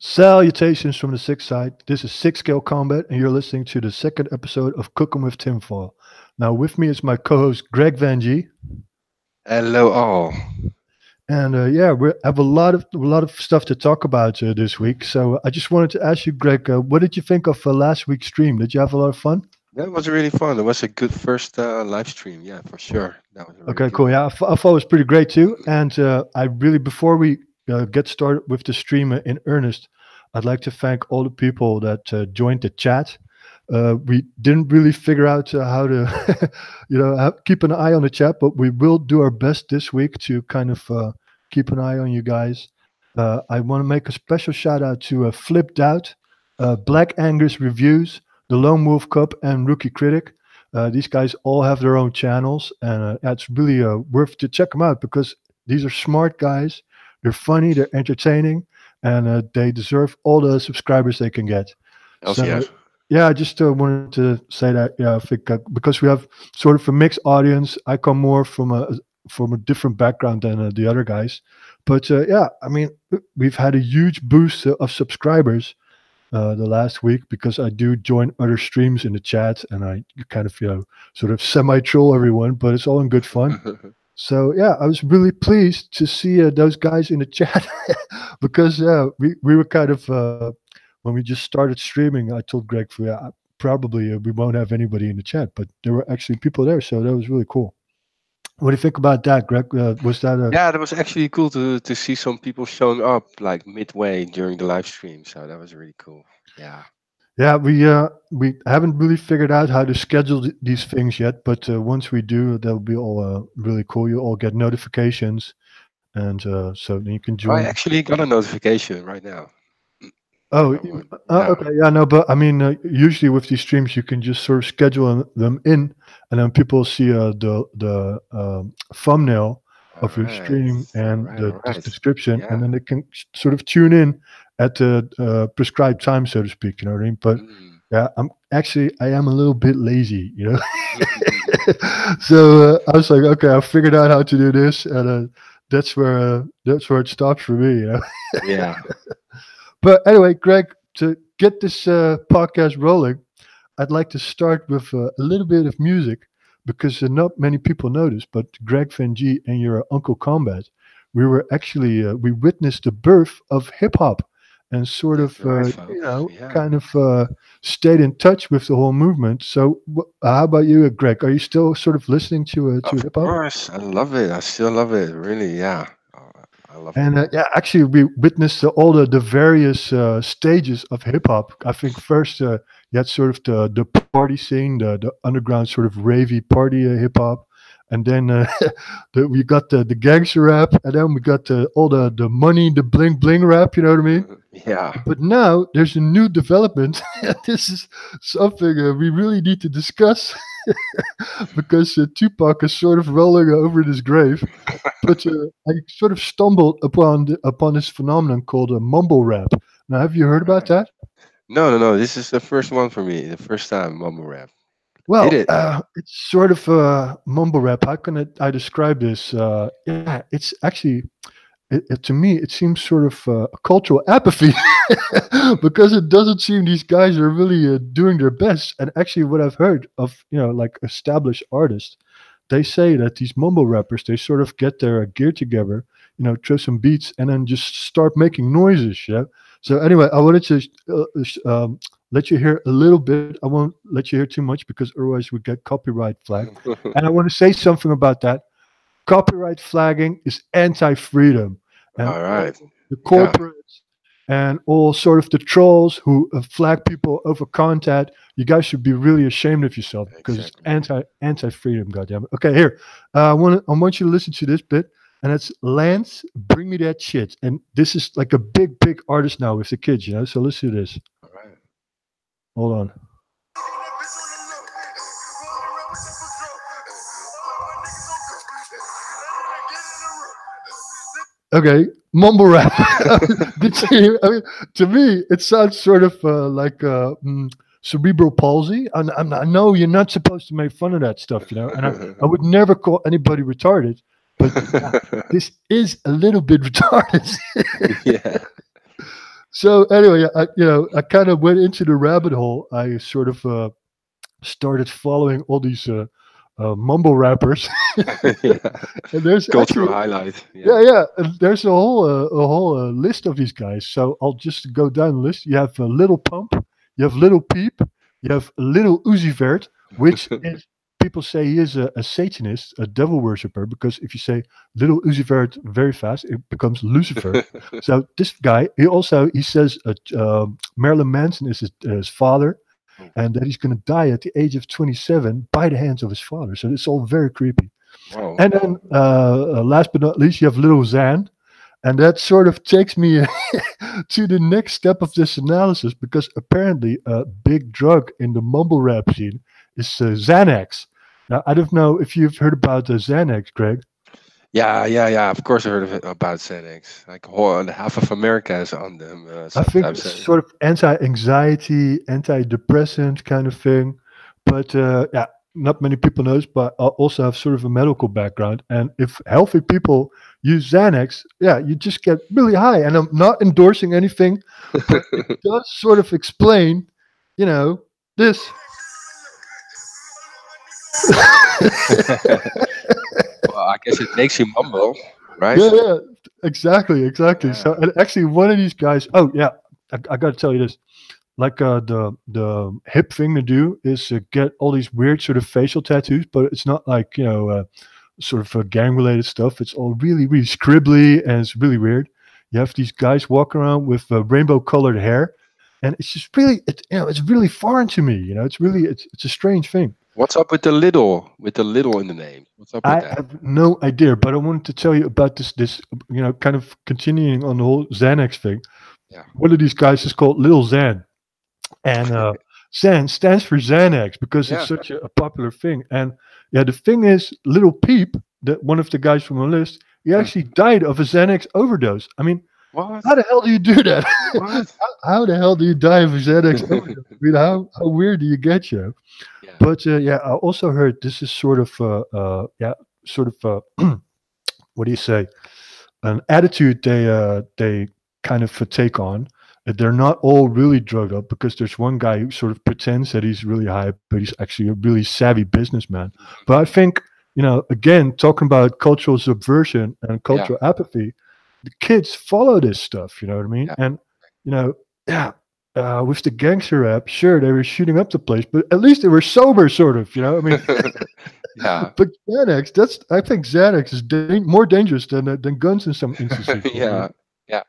Salutations from the Sixth Side. This is Six Scale Combat, and you're listening to the second episode of Cooking with Tinfoil. Now, with me is my co-host Greg Van G, Hello all. and yeah, we have a lot of stuff to talk about this week. So I just wanted to ask you, Greg, what did you think of last week's stream? Did you have a lot of fun? That was really fun. It was a good first live stream. Yeah, for sure. That was a really Okay, good cool. one. Yeah, I thought it was pretty great too. And I really, before we get started with the stream in earnest, I'd like to thank all the people that joined the chat. We didn't really figure out how to, keep an eye on the chat, but we will do our best this week to kind of keep an eye on you guys. I want to make a special shout out to Flipped Out, Black Angus Reviews, The Lone Wolf Cup, and Rookie Critic. These guys all have their own channels, and it's really worth to check them out because these are smart guys. They're funny, they're entertaining, and they deserve all the subscribers they can get. So, LCF. yeah, I just wanted to say that. Yeah, I think because we have sort of a mixed audience, I come more from a different background than the other guys. But yeah, I mean, we've had a huge boost of subscribers the last week because I do join other streams in the chat and I kind of sort of semi troll everyone, but it's all in good fun. So yeah, I was really pleased to see those guys in the chat because we were kind of when we just started streaming, I told Greg, yeah, probably we won't have anybody in the chat, but there were actually people there, so that was really cool. What do you think about that, Greg? Was that a Yeah, that was actually cool to see some people showing up like midway during the live stream. So that was really cool. Yeah. Yeah, we haven't really figured out how to schedule these things yet, but once we do, that'll be all really cool. You all get notifications, and so then you can I join. actually got a notification right now. Oh, I would, yeah. okay, yeah, no, but I mean, usually with these streams, you can just sort of schedule them in, and then people see the thumbnail All of your right. stream All and right. the All right. description, and Yeah. then they can sort of tune in at the prescribed time, so to speak. You know what I mean? But Mm. yeah, I am a little bit lazy, you know. So I was like, okay, I figured out how to do this, and that's where it stops for me, you know. Yeah. But anyway, Greg, to get this podcast rolling, I'd like to start with a little bit of music because not many people know this, but Greg Van G and your Uncle Combat, we were actually we witnessed the birth of hip hop and sort That's of right, folks. Yeah. kind of stayed in touch with the whole movement. So how about you, Greg? Are you still sort of listening to Of hip hop? course. I love it. I still love it. Really. Yeah. I love it. And yeah, actually, we witnessed all the various stages of hip hop. I think first you had sort of the party scene, the underground sort of ravey party hip hop, and then we got the gangster rap, and then we got all the money, the bling bling rap. You know what I mean? Yeah. But now there's a new development. This is something we really need to discuss because Tupac is sort of rolling over in his grave. But I sort of stumbled upon this phenomenon called a mumble rap. Now, have you heard about Right. that? No, no, no. This is the first one for me. The first time Mumble Rap. Hit Well, it. it's sort of mumble rap. How can I describe this? Yeah, it's actually to me it seems sort of a cultural apathy because it doesn't seem these guys are really doing their best. And actually, what I've heard of like established artists, they say that these mumble rappers they sort of get their gear together, throw some beats, and then just start making noises. Yeah. So anyway, I wanted to let you hear a little bit. I won't let you hear too much because otherwise we get copyright flagged. And I want to say something about that. Copyright flagging is anti-freedom, and All all right. the Yeah. corporates and all sort of the trolls who flag people over content. You guys should be really ashamed of yourself because it's Exactly. anti-freedom. Goddamn it. Okay, here. I want you to listen to this bit, and it's Lance. Bring me that shit. And this is like a big artist now with the kids. So listen to this. All right. Hold on. Okay, mumble rap. I mean, to me, it sounds sort of like cerebral palsy. I know you're not supposed to make fun of that stuff, and I would never call anybody retarded, but yeah, this is a little bit retarded. Yeah. So anyway, I kind of went into the rabbit hole. I sort of started following all these mumble rappers, Yeah. and there's Cultural actually highlight. Yeah. yeah, and there's a whole list of these guys. So I'll just go down the list. You have Little Pump, you have Little Peep, you have Little Uzi Vert, which is people say he is a Satanist, a devil worshipper, because if you say Little Uzi Vert very fast, it becomes Lucifer. So this guy, he says Marilyn Manson is his father, Oh, and that he's going to die at the age of 27 by the hands of his father. So it's all very creepy. wow. And then, last but not least, you have Little Xan, and that sort of takes me to the next step of this analysis, because apparently a big drug in the mumble rap scene is Xanax. Now, I don't know if you've heard about Xanax, Greg. Yeah, yeah, yeah. Of course, I heard of it about Xanax. Like half of America is on them I think sometimes. it's sort of anti-anxiety, antidepressant kind of thing. But yeah, not many people know this, but I also have sort of a medical background. And if healthy people use Xanax, yeah, you just get really high. And I'm not endorsing anything, but it does sort of explain, this. Well, I guess it makes you mumble, right? Yeah, yeah, exactly, exactly. So, Yeah. and actually, one of these guys. Oh, yeah, I got to tell you this. Like the hip thing to do is get all these weird sort of facial tattoos, but it's not like sort of gang related stuff. It's all really really scribbly and it's really weird. You have these guys walking around with rainbow colored hair, and it's just really it's really foreign to me. It's a strange thing. What's up with the little in the name? What's up with I that? have no idea, but I wanted to tell you about this kind of continuing on the whole Xanax thing. Yeah. One of these guys is called Little Xan. And Xan stands for Xanax because it's Yeah. such a popular thing. And yeah, the thing is, Little Peep, that one of the guys from the list, he actually Mhm. died of a Xanax overdose. I mean, What? how the hell do you do that? What? how the hell do you die of a Xanax overdose? I mean, how weird do you get, you? Yeah. But yeah, I also heard this is sort of yeah, sort of what do you say? An attitude they kind of take on. They're not all really drugged up, because there's one guy who sort of pretends that he's really high, but he's actually a really savvy businessman. But I think, again, talking about cultural subversion and Yeah. cultural apathy, the kids follow this stuff. You know what I mean? Yeah. And yeah. With the gangster rap, sure, they were shooting up the place, but at least they were sober, sort of. I mean, Yeah. but I think Xanax is more dangerous than guns in some instances. Yeah. Yeah.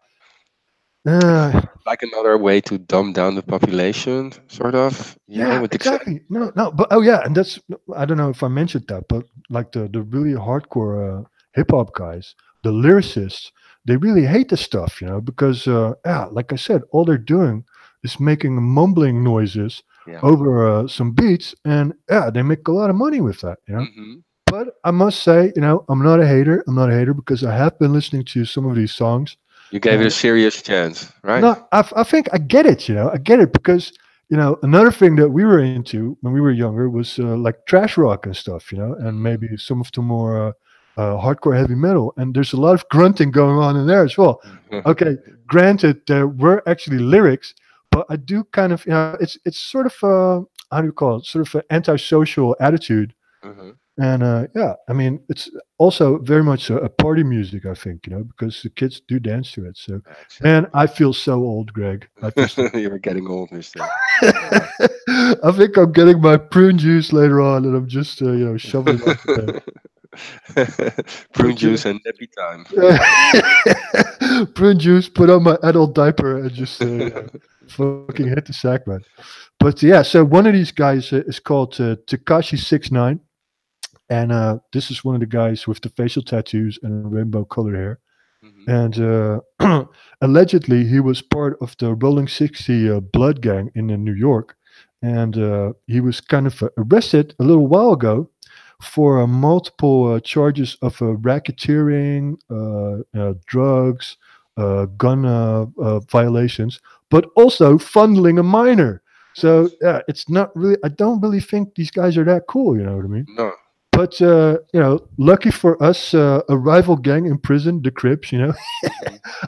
Uh, Like another way to dumb down the population, sort of, yeah, with the exactly. No, no, but oh yeah, and that's I don't know if I mentioned that, but like the really hardcore hip hop guys, the lyricists, they really hate this stuff, because yeah, like I said, all they're doing is making mumbling noises yeah. over some beats, and yeah, they make a lot of money with that. Hmm. But I must say, I'm not a hater. I'm not a hater because I have been listening to some of these songs. You gave it a serious chance, right? No, I think I get it. I get it because another thing that we were into when we were younger was like trash rock and stuff. And maybe some of the more hardcore heavy metal. And there's a lot of grunting going on in there as well. Okay, granted, there were actually lyrics, but I do kind of it's sort of how do you call it? Sort of an antisocial attitude. Mhm. And yeah, I mean, it's also very much a party music, I think, because the kids do dance to it. So, Exactly. man, I feel so old, Greg. I feel so. You were getting old, mister. Yeah. I think I'm getting my prune juice later on, and I'm just, shoveling off the Prune But, juice and nappy time. prune juice, put on my adult diaper, and just fucking hit the sack, man. But yeah, so one of these guys is called Tekashi 69. And this is one of the guys with the facial tattoos and rainbow colored hair. Mhm. And allegedly, he was part of the Rolling 60 Blood Gang in New York. And he was kind of arrested a little while ago for multiple charges of racketeering, drugs, gun violations, but also funneling a minor. So yeah, it's not really. I don't really think these guys are that cool. You know what I mean? No. but lucky for us, a rival gang imprisoned the Crips. Hmm.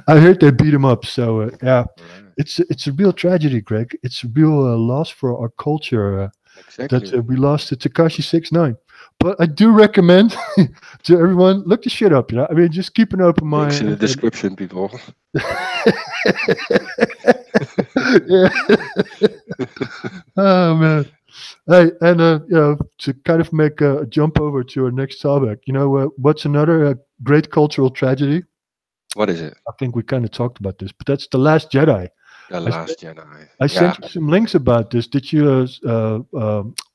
I heard they beat him up. So yeah, All right. it's a real tragedy, Greg. It's a real loss for our culture that Exactly. we lost to Tekashi 6ix9ine. But I do recommend to everyone, look the shit up. I mean, just keep an open Links in the mind. And description, people. yeah. Oh man. Hey, and to kind of make a jump over to our next topic, what's another great cultural tragedy? What is it? I think we kind of talked about this, but that's The Last Jedi. The I, s- Last Jedi. I Yeah. sent you some links about this. Did you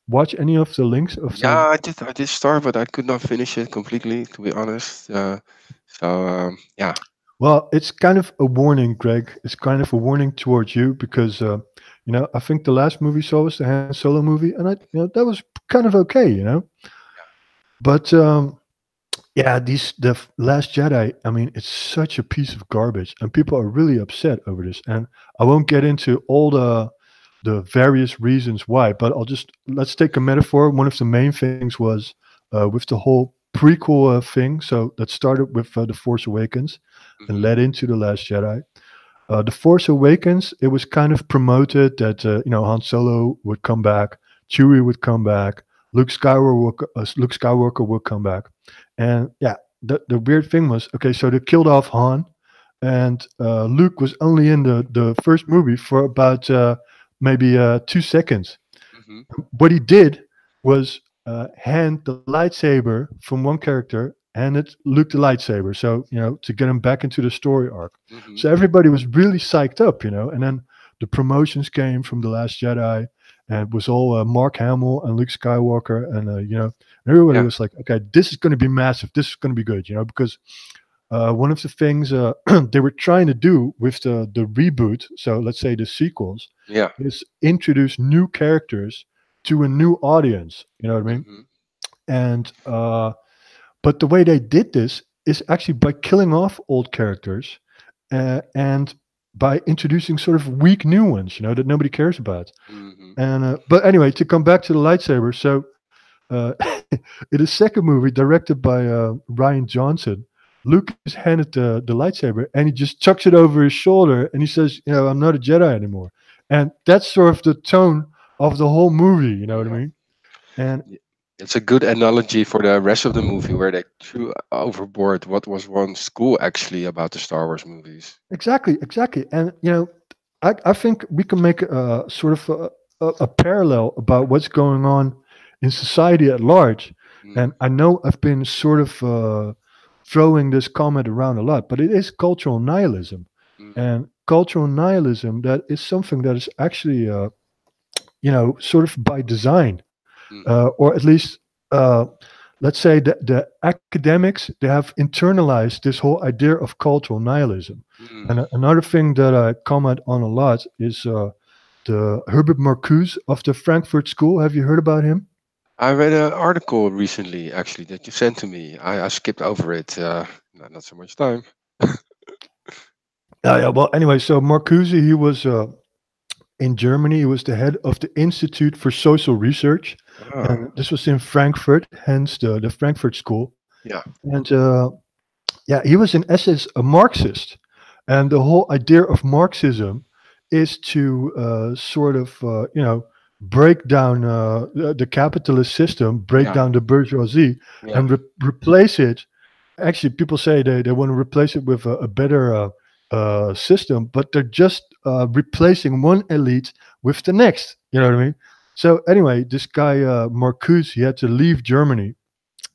watch any of the links of Yeah, the? I did start, but I could not finish it completely, to be honest. Yeah. Well, it's kind of a warning, Greg. It's kind of a warning towards you because I think the last movie saw was the Han Solo movie, and that was kind of okay. But yeah, Last Jedi. I mean, it's such a piece of garbage, and people are really upset over this. And I won't get into all the various reasons why, but let's take a metaphor. One of the main things was with the whole prequel thing. So that started with the Force Awakens and Hmm. led into the Last Jedi. The Force Awakens, it was kind of promoted that Han Solo would come back, Chewie would come back, Luke Skywalker would come back, and yeah, the weird thing was, okay, so they killed off Han, and Luke was only in the first movie for about maybe 2 seconds. Hmm. What he did was hand the lightsaber from one character, handed Luke the lightsaber, so to get him back into the story arc. Hmm. So everybody was really psyched up, and then the promotions came from The Last Jedi, and it was all Mark Hamill and Luke Skywalker, and everybody Yeah. was like, okay, this is going to be massive, this is going to be good, because one of the things they were trying to do with the reboot, so let's say the sequels, Yeah. is introduce new characters to a new audience. You know what I mean? Hmm. And but the way they did this is actually by killing off old characters and by introducing sort of weak new ones, that nobody cares about. Hmm. And but anyway, to come back to the lightsaber, so uh, in the second movie, directed by Ryan Johnson, Luke is handed the lightsaber and he just chucks it over his shoulder and he says, I'm not a Jedi anymore. And that's sort of the tone of the whole movie, you know what I Yeah. mean? And Y- It's a good analogy for the rest of the movie where they threw overboard what was once cool actually about the Star Wars movies. exactly, exactly. And, I think we can make a sort of a parallel about what's going on in society at large. And Mm, I know I've been sort of throwing this comment around a lot, but it is cultural nihilism. mm, And cultural nihilism, that is something that is actually, sort of by design, mhm, or at least, uh, let's say that the academics, they have internalized this whole idea of cultural nihilism. And mm. another thing that I comment on a lot is the Herbert Marcuse of the Frankfurt School. Have you heard about him? I read an article recently actually that you sent to me. I skipped over it. Not so much time. Yeah, yeah. Well, anyway, so Marcuse, he was in Germany. He was the head of the Institute for Social Research, Ah, and this was in Frankfurt, hence the Frankfurt School. yeah. And yeah, he was in essence a Marxist, and the whole idea of Marxism is to sort of break down the capitalist system, break Yeah. down the bourgeoisie, Yeah. and replace it. Actually, people say they want to replace it with a better system, but they're just replacing one elite with the next. You know what I mean? So anyway, this guy Marcuse, he had to leave Germany.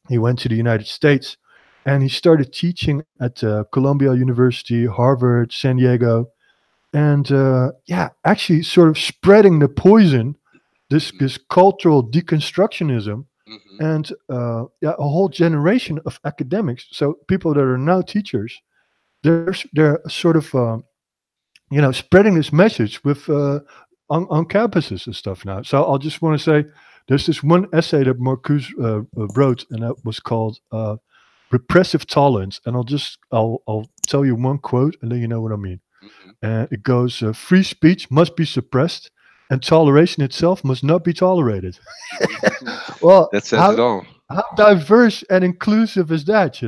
He went to the United States, and he started teaching at Columbia University, Harvard, San Diego, and yeah, actually sort of spreading the poison, Mhm, this cultural deconstructionism, mhm. and yeah, a whole generation of academics. So people that are now teachers, they're sort of spreading this message with on campuses and stuff now. So I'll just want to say there's this one essay that Marcuse wrote, and that was called "Repressive Tolerance." And I'll tell you one quote, and then you know what I mean. Mhm. It goes, "Free speech must be suppressed, and toleration itself must not be tolerated." Well, That says it all. how diverse and inclusive is that?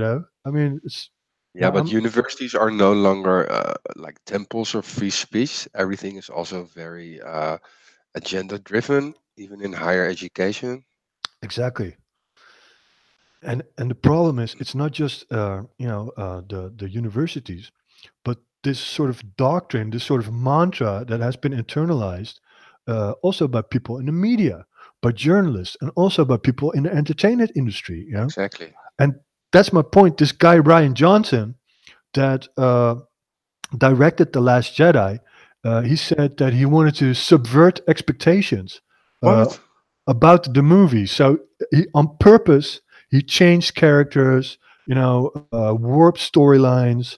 I mean, it's Yeah, but I'm universities are no longer like temples of free speech. Everything is also very agenda driven, even in higher education. exactly. And the problem is, it's not just the universities, but this sort of doctrine, this sort of mantra that has been internalized, also by people in the media, by journalists, and also by people in the entertainment industry. Exactly. And that's my point. This guy Ryan Johnson that directed the Last Jedi, he said that he wanted to subvert expectations. Uh, What? about the movie. So he, on purpose, he changed characters, warped storylines.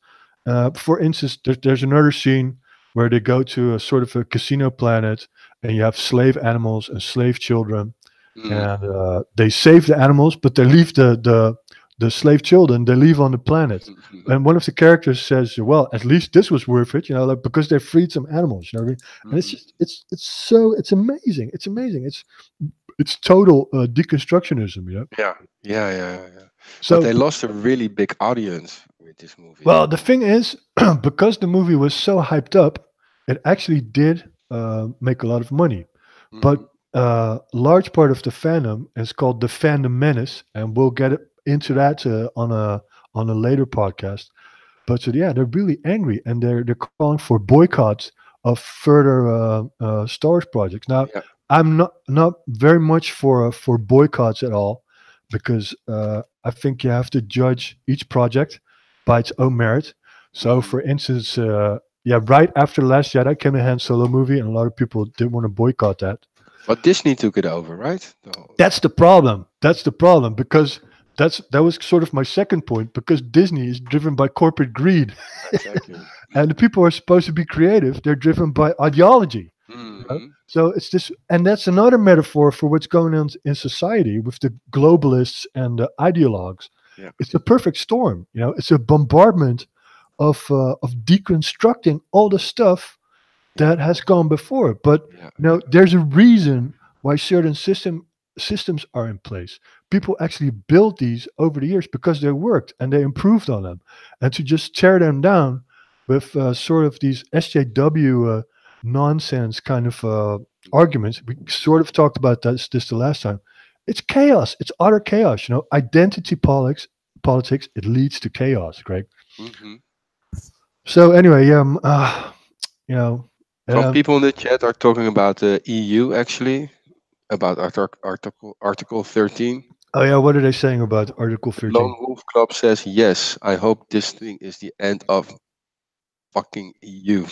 For instance, there's another scene where they go to a sort of a casino planet, and you have slave animals and slave children, Mm. and they save the animals, but they leave the slave children. They leave on the planet. And one of the characters says, "Well, at least this was worth it, like, because they freed some animals." You know what I mean? And it's Mhm. just, it's amazing. It's amazing. It's total deconstructionism. Yeah, yeah, yeah, yeah, yeah. But they So, lost a really big audience with this movie. well, the thing is, because the movie was so hyped up, it actually did make a lot of money. But Hmm. large part of the fandom is called the fandom menace, and we'll get into that on a later podcast. But so yeah, they're really angry, and they're calling for boycotts of further Star Wars projects. Now, Yeah. I'm not very much for boycotts at all, because I think you have to judge each project by its own merit. So, Hmm. for instance, yeah, right after Last Jedi came a Han Solo movie, and a lot of people did want to boycott that. But Disney took it over, right? The whole, That's the problem. That's the problem, because that was sort of my second point, because Disney is driven by corporate greed. exactly. And the people are supposed to be creative. They're driven by ideology. Hmm. So it's this, and that's another metaphor for what's going on in society with the globalists and the ideologues. Yeah, It's a perfect storm. It's a bombardment of deconstructing all the stuff yeah, that has gone before. But yeah, there's a reason why certain systems are in place. People actually built these over the years because they worked and they improved on them. And to just tear them down with sort of these SJW nonsense kind of arguments, we sort of talked about this the last time. It's chaos. It's utter chaos. Identity politics. It leads to chaos, Greg. yeah. Hmm. So anyway, you know, Some um, people in the chat are talking about the EU actually, about Article 13. oh yeah, what are they saying about Article The Lone 13? Wolf Club says yes. I hope this thing is the end of fucking EU.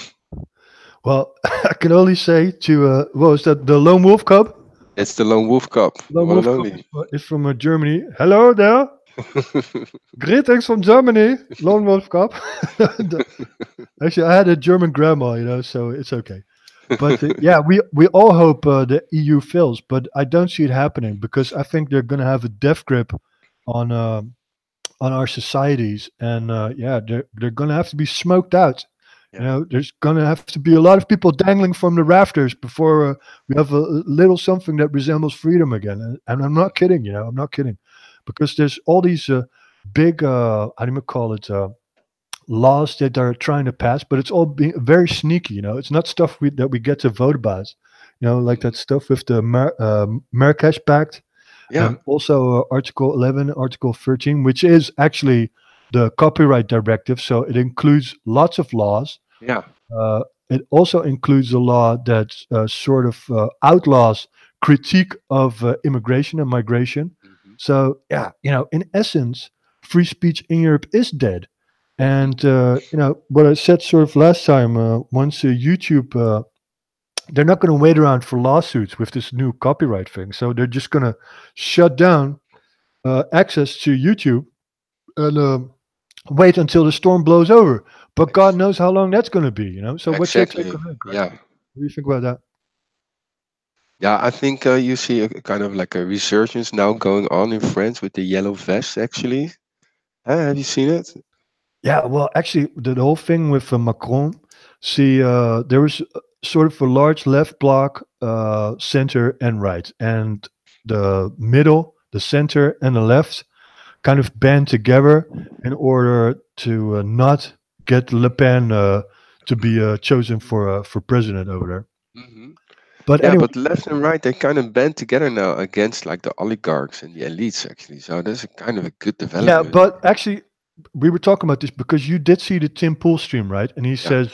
Well, I can only say to what was that? The Lone Wolf Cub. It's the Lone Wolf Cup, the Lone one and Wolf Cub only. is from Germany. Hello there. Greetings from Germany. Lone Wolf Cub. Actually, I had a German grandma, so it's okay. But yeah, we all hope the EU fails, but I don't see it happening, because I think they're going to have a death grip on our societies, and yeah, they're going to have to be smoked out. Yeah. There's going to have to be a lot of people dangling from the rafters before we have a little something that resembles freedom again. And I'm not kidding. I'm not kidding, because there's all these big how do you call it, laws that they're trying to pass, but it's all being very sneaky. It's not stuff that we get to vote about. Like Mhm. that stuff with the Marrakesh Pact, Yeah. and also Article 11, Article 13, which is actually the copyright directive. So it includes lots of laws. Yeah. It also includes a law that sort of outlaws critique of immigration and migration. Hmm. So yeah, in essence, free speech in Europe is dead. Hmm. And what I said sort of last time, once YouTube, they're not going to wait around for lawsuits with this new copyright thing. So they're just going to shut down access to YouTube, and wait until the storm blows over. But God Ex- knows how long that's going to be. So what's your take exactly. on that, Greg? Yeah. What do you think about that? Yeah, I think you see a kind of like a resurgence now going on in France with the yellow vest, actually. Have you seen it? Yeah, well, actually, the whole thing with Macron, see, there was sort of a large left bloc, center, and right, and the middle. the center and the left kind of band together in order to not get Le Pen to be chosen for president over there. Hmm. But Yeah, anyway, but left and right, they kind of band together now against like the oligarchs and the elites, actually. So that's a kind of a good yeah, development. but actually, we were talking about this because you did see the Tim Pool stream, right? And he Yeah, says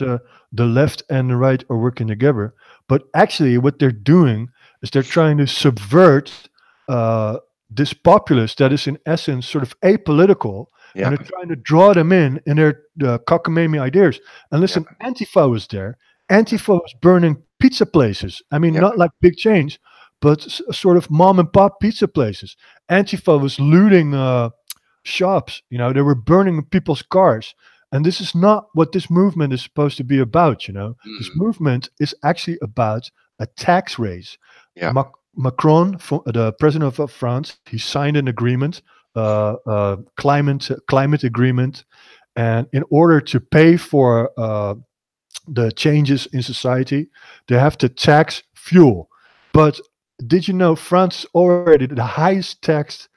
the left and the right are working together. But actually, what they're doing is they're trying to subvert uh, this populace that is, in essence, sort of apolitical, yeah, and they're trying to draw them in their cockamamie ideas. And yeah, listen, Antifa was there. Antifa was burning pizza places. I mean, yeah, not like big chains, but sort of mom and pop pizza places. Antifa was looting. Shops. They were burning people's cars. And this is not what this movement is supposed to be about. This hmm, movement is actually about a tax raise. yeah, Macron, the president of France, he signed an agreement, climate agreement, and in order to pay for the changes in society, they have to tax fuel. But did you know France is already the highest taxed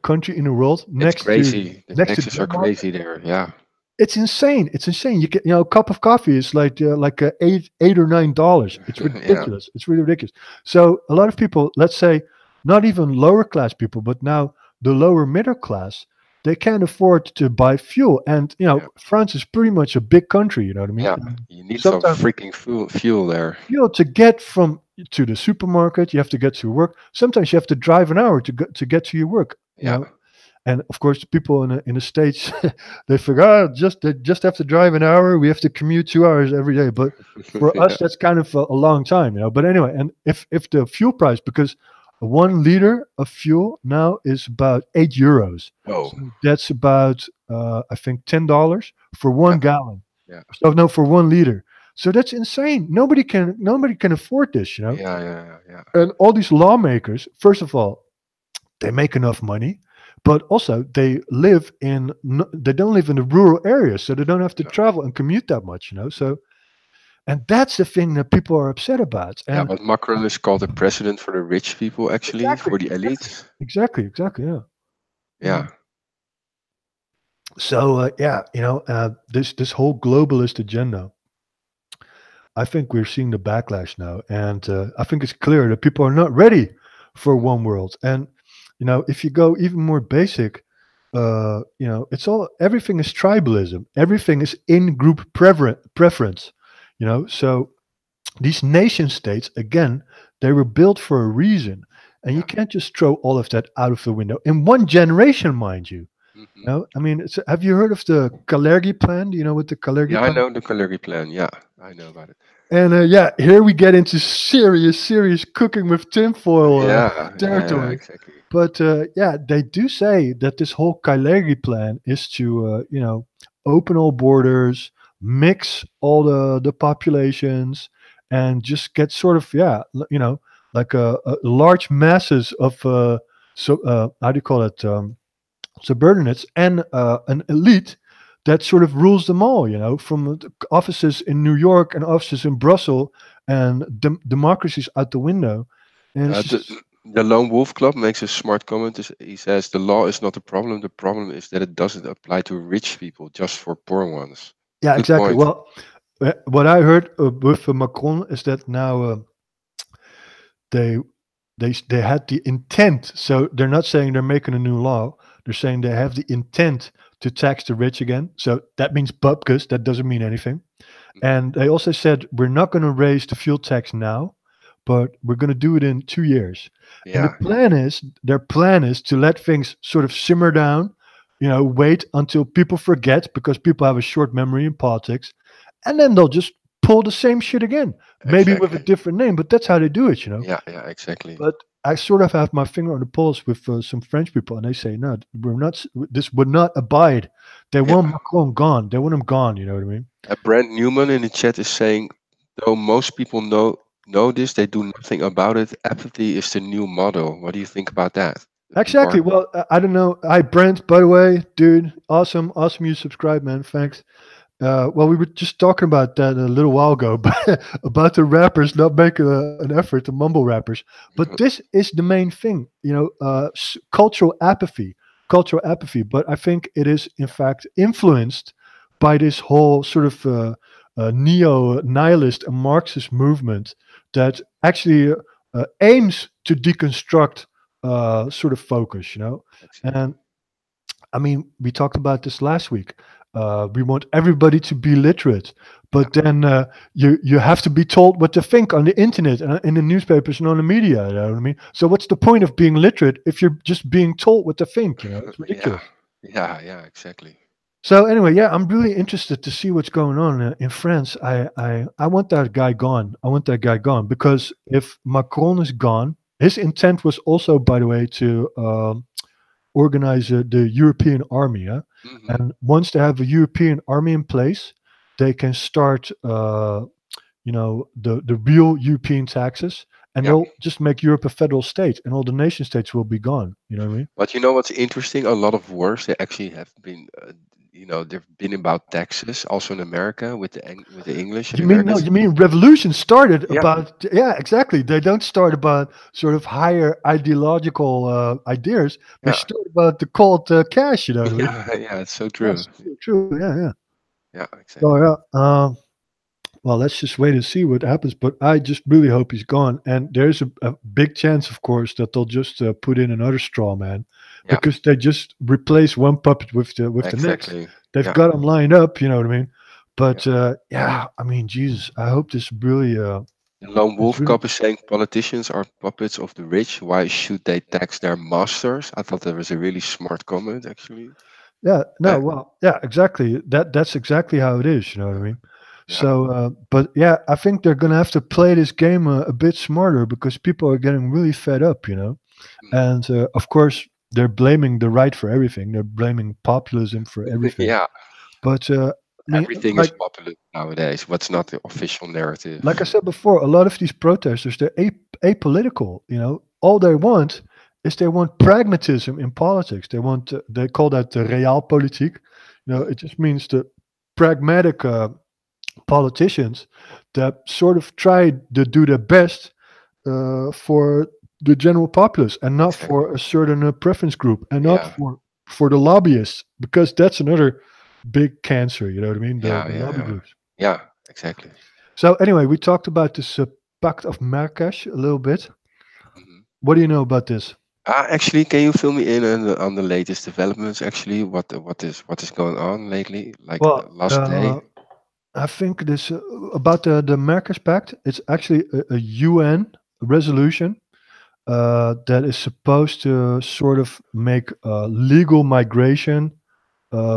country in the world, it's next to crazy. The taxes are Denmark? crazy there. Yeah, It's insane. It's insane. You get, a cup of coffee is like eight or $9. It's yeah, ridiculous. It's really ridiculous. So a lot of people, let's say, not even lower class people, but now the lower middle class, they can't afford to buy fuel. And yeah, France is pretty much a big country. You know what I mean? yeah. And You need some sometimes freaking fuel there. to get from to the supermarket, you have to get to work. Sometimes you have to drive an hour to get to your work. Yeah, And of course, people in the states, they figure, oh, they just have to drive an hour. We have to commute 2 hours every day. But for us, yeah. that's kind of a long time. But anyway, and if the fuel price, because 1 liter of fuel now is about €8, Oh, so that's about I think $10 for yeah, 1 gallon. yeah, So no, for 1 liter. So that's insane. Nobody can afford this. yeah, yeah, yeah, And all these lawmakers, first of all, they make enough money, but also they don't live in the rural areas, so they don't have to yeah. travel and commute that much. So, and that's the thing that people are upset about. Yeah, And but Macron is called the president for the rich people, actually, exactly, for the exactly, elites. exactly, yeah. Yeah, So yeah, this whole globalist agenda, I think we're seeing the backlash now, and I think it's clear that people are not ready for one world. And if you go even more basic, it's all everything is tribalism. Everything is in-group preference. So these nation states, again, they were built for a reason, and you yeah. can't just throw all of that out of the window in one generation, mind you. Hmm. I mean, have you heard of the Kalergi plan? Do you know what the Yeah, Kalergi I plan? know the Calgary plan. Yeah, I know about it. And yeah, here we get into serious cooking with tinfoil Yeah, yeah, yeah, territory. exactly. But yeah, they do say that this whole Kalergi plan is to, open all borders, mix all the populations, and just get sort of, yeah, like a large masses of, how do you call it, subordinates and an elite that sort of rules them all, from the offices in New York and offices in Brussels and democracies out the window. And it's The just, the Lone Wolf Club makes a smart comment. He says the law is not the problem. The problem is that it doesn't apply to rich people, just for poor ones. yeah, Good exactly. point. Well, what I heard with Macron is that now they they had the intent. So they're not saying they're making a new law. They're saying they have the intent to tax the rich again. So that means bupkis. That doesn't mean anything. Mhm. And they also said we're not going to raise the fuel tax now, but we're going to do it in 2 years. And Yeah, their plan is to let things sort of simmer down, wait until people forget because people have a short memory in politics, and then they'll just pull the same shit again, maybe with a exactly. different name, but that's how they do it. Yeah, yeah, exactly. But I sort of have my finger on the pulse with some French people, and they say, no, we're not. This would not abide. They Yeah. want Macron gone. They want him gone. You know what I mean? Brent Newman in the chat is saying, though most people know this, they do nothing about it. Apathy is the new model. What do you think about that? The people Exactly. are. Well, I don't know. Hi, Brent. By the way, dude, awesome you subscribe, man. Thanks. Well, we were just talking about that a little while ago, but about the rappers not making an effort, the mumble rappers. But this is the main thing, cultural apathy, cultural apathy. But I think it is, in fact, influenced by this whole sort of neo-nihilist and Marxist movement that actually aims to deconstruct sort of focus, Exactly. and I mean, we talked about this last week. We want everybody to be literate, Yeah. but then you have to be told what to think on the internet and in the newspapers and on the media. You know what I mean? So what's the point of being literate if you're just being told what to think? It's Yeah. ridiculous. Yeah. Exactly. So anyway, yeah, I'm really interested to see what's going on in France. I want that guy gone. I want that guy gone because if Macron is gone, his intent was also, by the way, to organize the European army. Yeah? Hmm. And once they have a European army in place, they can start, the real European taxes, and Yeah. they'll just make Europe a federal state, and all the nation states will be gone. You know what I mean? But you know what's interesting? A lot of wars they actually have been, they've been about taxes also in America with with the English and You mean no? Americans. You mean revolution started Yeah. about? Yeah, exactly. They don't start about sort of higher ideological ideas. They Yeah. start about the cold cash. You know what I mean? Yeah. Yeah. It's so true. That's true. Yeah, yeah. Yeah. So Exactly. yeah. Well, let's just wait and see what happens. But I just really hope he's gone. And there's a big chance, of course, that they'll just put in another straw man Yeah. because they just replace one puppet with the next. Exactly. They've Yeah. got them lined up. You know what I mean? Yeah. But yeah, I mean, Jesus, I hope this really, The Lone it's Wolf really. Cub is saying politicians are puppets of the rich. Why should they tax their masters? I thought that was a really smart comment, actually. Yeah, no, Uh, well, yeah, exactly. That's exactly how it is. You know what I yeah. mean? Yeah. So, but yeah, I think they're gonna have to play this game a bit smarter because people are getting really fed up. Mhm. And of course, they're blaming the right for everything. They're blaming populism for everything. Yeah. But I mean, Everything is popular nowadays. What's not the official like I narrative? said before, a lot of these protesters they're apolitical. All they want is they want pragmatism in politics. They call that the realpolitik. Mm. It just means the pragmatic politicians that sort of try to do their best for the general populace and not Exactly. for a certain preference group and not Yeah. for the lobbyists because that's another big cancer. You know what I mean? The Yeah. the Yeah. lobby Yeah. groups. Yeah. Exactly. So anyway, we talked about this Pact of Marrakesh a little bit. Hmm. What do you know about this? Actually, can you fill me in on the latest developments? Actually, what is going on lately? Like Well, last day. I think this about the Marrakesh Pact. It's actually a UN resolution that is supposed to sort of make legal migration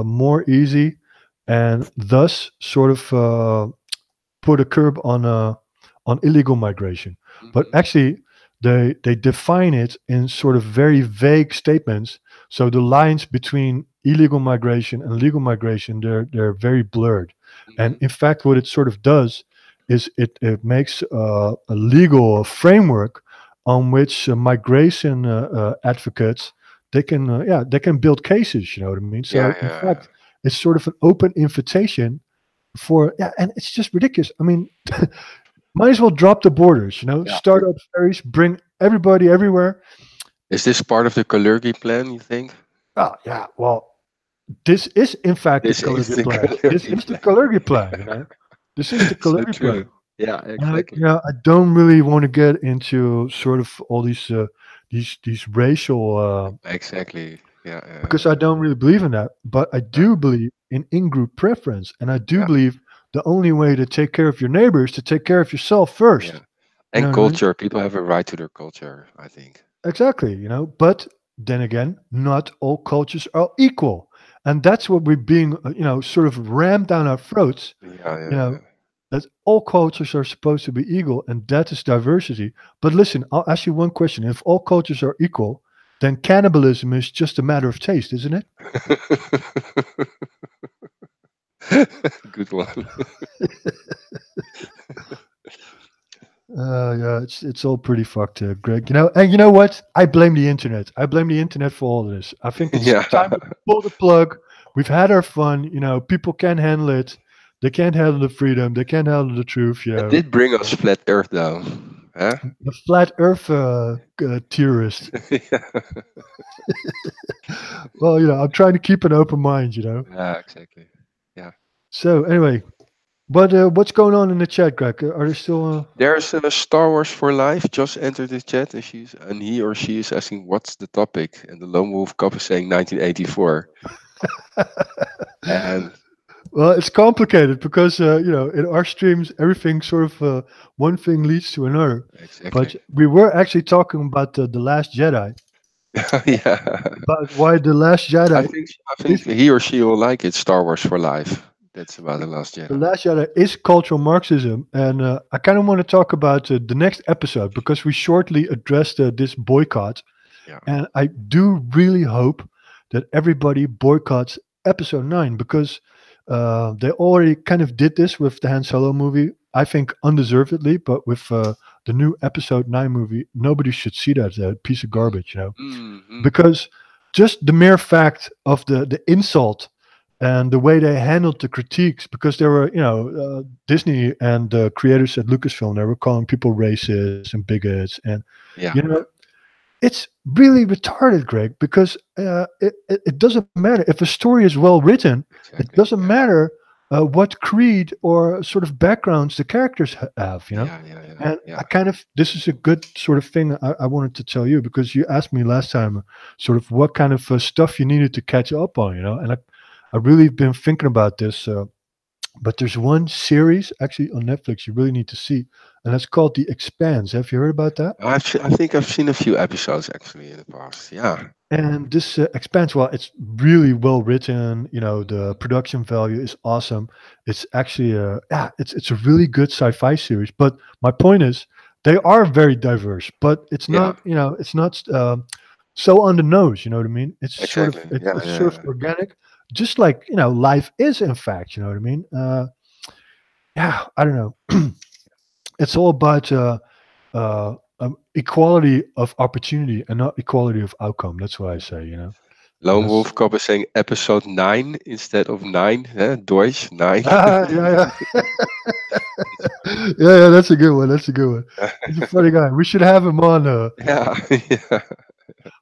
more easy, and thus sort of put a curb on illegal migration. But Hmm. actually, they define it in sort of very vague statements. So the lines between illegal migration and legal migration they're very blurred. And Hmm. in fact, what it sort of does is it makes a legal framework on which migration advocates they can build cases. You know what I mean? So Yeah. in Yeah. fact, it's sort of an open invitation for yeah, and it's just ridiculous. I mean, might as well drop the borders, Yeah. start up ferries, bring everybody everywhere. Is this part of the Kalergi plan, you think? Oh yeah, well, this is in fact the This is Kalergi the plan. This Kalergi is the plan. Kalergi plan. This is the So Kalergi plan. true. Yeah, And exactly. I don't really want to get into sort of all these racial Exactly. Yeah, because I don't really believe in that. But I yeah, do believe in group preference, and I do yeah, believe the only way to take care of your neighbor is to take care of yourself yeah. first. You know And what I mean? culture. People have a right to their culture, I think. Exactly, but then again, not all cultures are equal. And that's what we're being, sort of rammed down our throats, Yeah, you yeah, know, that all cultures are supposed to be equal, and that is diversity. But listen, I'll ask you one question. If all cultures are equal, then cannibalism is just a matter of taste, isn't it? yeah. Good one. Yeah, it's all pretty fucked, Greg. And you know what? I blame the internet. I blame the internet for all of this. I think it's Yeah. time to pull the plug. We've had our fun. People can handle it. They can't handle the freedom. They can't handle the truth. It did bring us flat Earth, though. Huh? The flat Earth theorist. Yeah. Well, I'm trying to keep an open mind. Yeah, exactly. Yeah. So anyway, what's going on in the chat, Greg? Are there still? There's Star Wars for Life just entered the chat, and he or she is asking what's the topic, and the Lone Wolf Cop is saying 1984. And Well, it's complicated because in our streams, everything sort of one thing leads to another. But exactly. we were actually talking about the Last Jedi, Yeah. about why the Last I Jedi think I think is he or she will like it. Star Wars for Life. That's about the Last the Jedi. Last Jedi is cultural Marxism, and I kind of want to talk about the next episode because we shortly addressed this boycott, Yeah. and I do really hope that everybody boycotts episode 9 because they already kind of did this with the Han Solo movie. I think undeservedly, but with the new episode 9 movie, nobody should see that as a piece of garbage. Mm-hmm. Because just the mere fact of the insult and the way they handled the critiques, because there were Disney and the creators at Lucasfilm, they were calling people racist and bigots, and you Yeah. know it's really retarded, Greg, because it doesn't matter if a story is well written. It Exactly. doesn't matter what creed or sort of backgrounds the characters have. Yeah. Yeah. Yeah. And Yeah. I kind of, this is a good sort of thing I wanted to tell you because you asked me last time sort of what kind of stuff you needed to catch up on. And I really been thinking about this. But there's one series actually on Netflix you really need to see, and that's called The Expanse. Have you heard about that? I think I've seen a few episodes actually in the past. Yeah. And this Expanse, well, it's really well written. The production value is awesome. It's actually it's a really good sci-fi series. But my point is, they are very diverse, but it's Yeah. not, it's not so on the nose. You know what I mean? It's sort of Exactly. it's sort of Yeah. organic, just like life is. In fact, you know what I mean? Yeah, I don't know. It's all about equality of opportunity and not equality of outcome. That's what I say. And Lone that's Wolf Cop is saying episode 9 instead of 9. Deutsch 9. yeah, yeah. Yeah, that's a good one. That's a good one. He's a funny guy. We should have him on. Yeah. Yeah.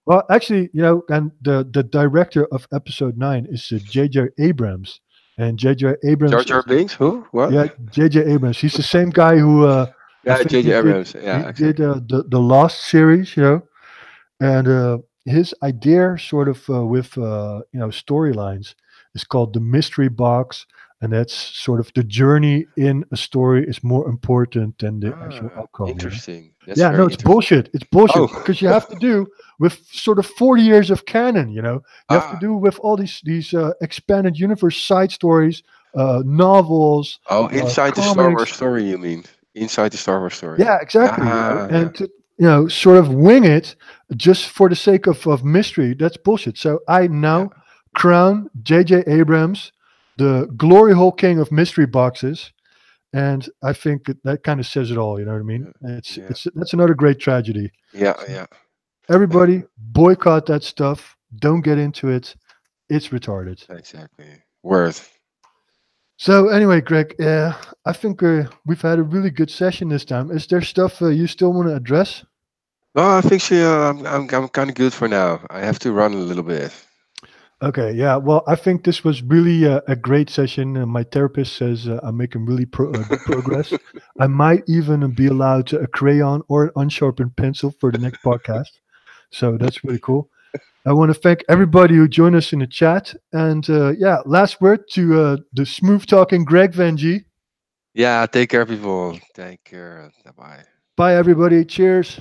Well, actually, and the director of episode 9 is J.J. Abrams, and J.J. Jar Abrams Jar is Binks? Who? What? yeah, J.J. Abrams. He's the same guy who I Yeah, think J.J. he did Abrams. he Yeah, did exactly. the Lost series. And his idea, sort of with storylines, is called the mystery box, and that's sort of the journey in a story is more important than the actual Ah, outcome. interesting. That's Yeah, no, very it's interesting. bullshit. It's bullshit Oh, because you have to do with sort of 40 years of canon. You have to ah, do with all these expanded universe side stories, novels, oh, inside the Star Wars comics. story, you mean? Inside the Star Wars story. Yeah, exactly. Ah, yeah, And to sort of wing it just for the sake of mystery, that's bullshit. So I yeah, now crown J.J. Abrams the glory hole king of mystery boxes, and I think that kind of says it all. You know what I mean? yeah, yeah, It's that's another great tragedy. yeah, So yeah. everybody boycott that stuff. Don't get into it. It's retarded. Exactly. Worth. So anyway, Greg, I think we've had a really good session this time. Is there stuff you still want to address? No, I think I'm kind of good for now. I have to run a little bit. Okay, yeah. Well, I think this was really a great session. My therapist says I'm making really good progress. I might even be allowed a crayon or an unsharpened pencil for the next podcast. So that's really cool. I want to thank everybody who joined us in the chat. And yeah, last word to the smooth talking Greg Venji. Yeah, take care, people. Take care. Bye bye. Bye, everybody. Cheers.